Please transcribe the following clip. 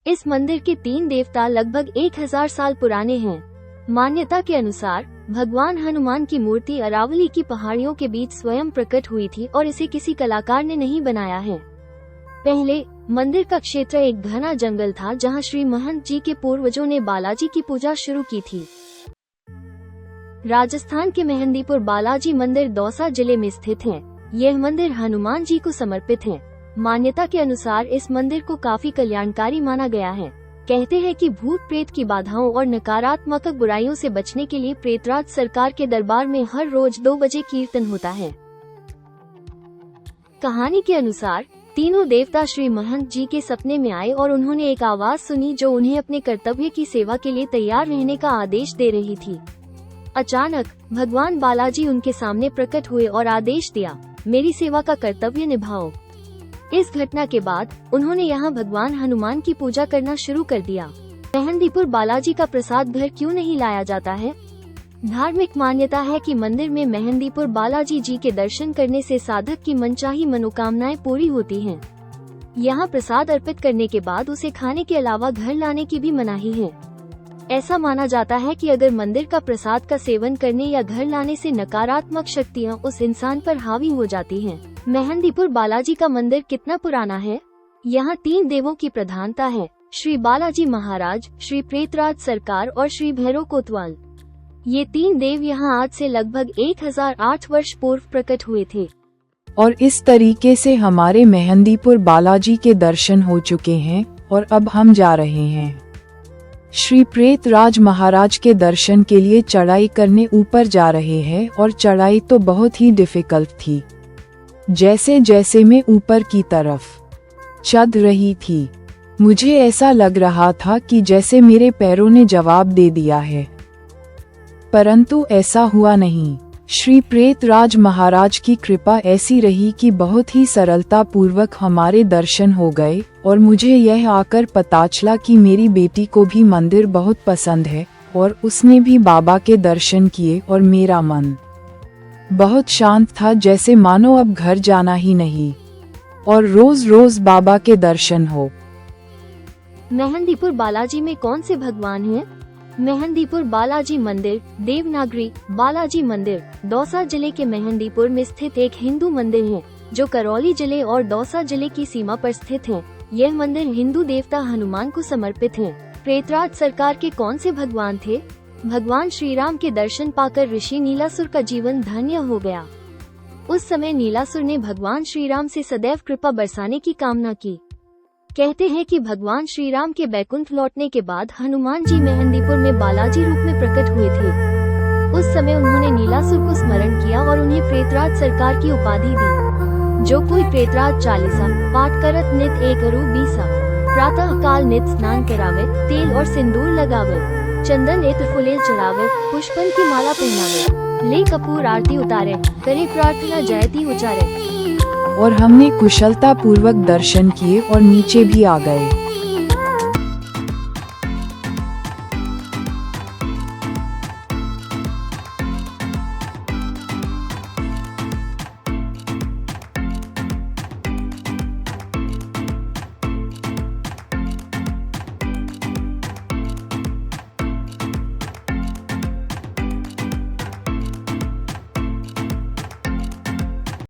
इस मंदिर के 3 देवता लगभग 1000 साल पुराने हैं। मान्यता के अनुसार भगवान हनुमान की मूर्ति अरावली की पहाड़ियों के बीच स्वयं प्रकट हुई थी और इसे किसी कलाकार ने नहीं बनाया है। पहले मंदिर का क्षेत्र एक घना जंगल था जहां श्री महंत जी के पूर्वजों ने बालाजी की पूजा शुरू की थी। राजस्थान के मेहंदीपुर बालाजी मंदिर दौसा जिले में स्थित है। यह मंदिर हनुमान जी को समर्पित है। मान्यता के अनुसार इस मंदिर को काफी कल्याणकारी माना गया है। कहते हैं कि भूत प्रेत की बाधाओं और नकारात्मक बुराइयों से बचने के लिए प्रेतराज सरकार के दरबार में हर रोज 2 बजे कीर्तन होता है। कहानी के अनुसार तीनों देवता श्री महंत जी के सपने में आए और उन्होंने एक आवाज सुनी जो उन्हें अपने कर्तव्य की सेवा के लिए तैयार रहने का आदेश दे रही थी। अचानक भगवान बालाजी उनके सामने प्रकट हुए और आदेश दिया, मेरी सेवा का कर्तव्य निभाओ। इस घटना के बाद उन्होंने यहाँ भगवान हनुमान की पूजा करना शुरू कर दिया। मेहंदीपुर बालाजी का प्रसाद घर क्यों नहीं लाया जाता है? धार्मिक मान्यता है कि मंदिर में मेहंदीपुर बालाजी जी के दर्शन करने से साधक की मनचाही मनोकामनाएं पूरी होती हैं। यहाँ प्रसाद अर्पित करने के बाद उसे खाने के अलावा घर लाने की भी मनाही है। ऐसा माना जाता है कि अगर मंदिर का प्रसाद का सेवन करने या घर लाने से नकारात्मक शक्तियाँ उस इंसान पर हावी हो जाती हैं। मेहंदीपुर बालाजी का मंदिर कितना पुराना है? यहाँ 3 देवों की प्रधानता है, श्री बालाजी महाराज, श्री प्रेतराज सरकार और श्री भैरव कोतवाल। ये 3 देव यहाँ आज से लगभग 1008 वर्ष पूर्व प्रकट हुए थे। और इस तरीके से हमारे मेहंदीपुर बालाजी के दर्शन हो चुके हैं और अब हम जा रहे हैं श्री प्रेतराज महाराज के दर्शन के लिए। चढ़ाई करने ऊपर जा रहे हैं और चढ़ाई तो बहुत ही डिफिकल्ट थी। जैसे जैसे मैं ऊपर की तरफ चढ़ रही थी मुझे ऐसा लग रहा था कि जैसे मेरे पैरों ने जवाब दे दिया है, परंतु ऐसा हुआ नहीं। श्री प्रेतराज महाराज की कृपा ऐसी रही कि बहुत ही सरलता पूर्वक हमारे दर्शन हो गए और मुझे यह आकर पता चला कि मेरी बेटी को भी मंदिर बहुत पसंद है और उसने भी बाबा के दर्शन किए और मेरा मन बहुत शांत था, जैसे मानो अब घर जाना ही नहीं और रोज रोज बाबा के दर्शन हो। मेहंदीपुर बालाजी में कौन से भगवान हैं? मेहंदीपुर बालाजी मंदिर देवनागरी बालाजी मंदिर दौसा जिले के मेहंदीपुर में स्थित एक हिंदू मंदिर है जो करौली जिले और दौसा जिले की सीमा पर स्थित है। यह मंदिर हिंदू देवता हनुमान को समर्पित है। प्रेतराज सरकार के कौन से भगवान थे? भगवान श्री राम के दर्शन पाकर ऋषि नीलासुर का जीवन धन्य हो गया। उस समय नीलासुर ने भगवान श्री राम से सदैव कृपा बरसाने की कामना की। कहते हैं कि भगवान श्री राम के बैकुंठ लौटने के बाद हनुमान जी मेहंदीपुर में बालाजी रूप में प्रकट हुए थे। उस समय उन्होंने नीलासुर को स्मरण किया और उन्हें प्रेतराज सरकार की उपाधि दी। जो कोई प्रेतराज चालीसा पाठ करत नित एक अरु 20 प्रातः काल नित स्नान करावे, तेल और सिंदूर लगावे, चंदन इत्र फुलेल चढ़ावे, पुष्पन की माला पहनावे, ले कपूर आरती उतारे, करे प्रार्थना जयती उचारे। और हमने कुशलता पूर्वक दर्शन किए और नीचे भी आ गए।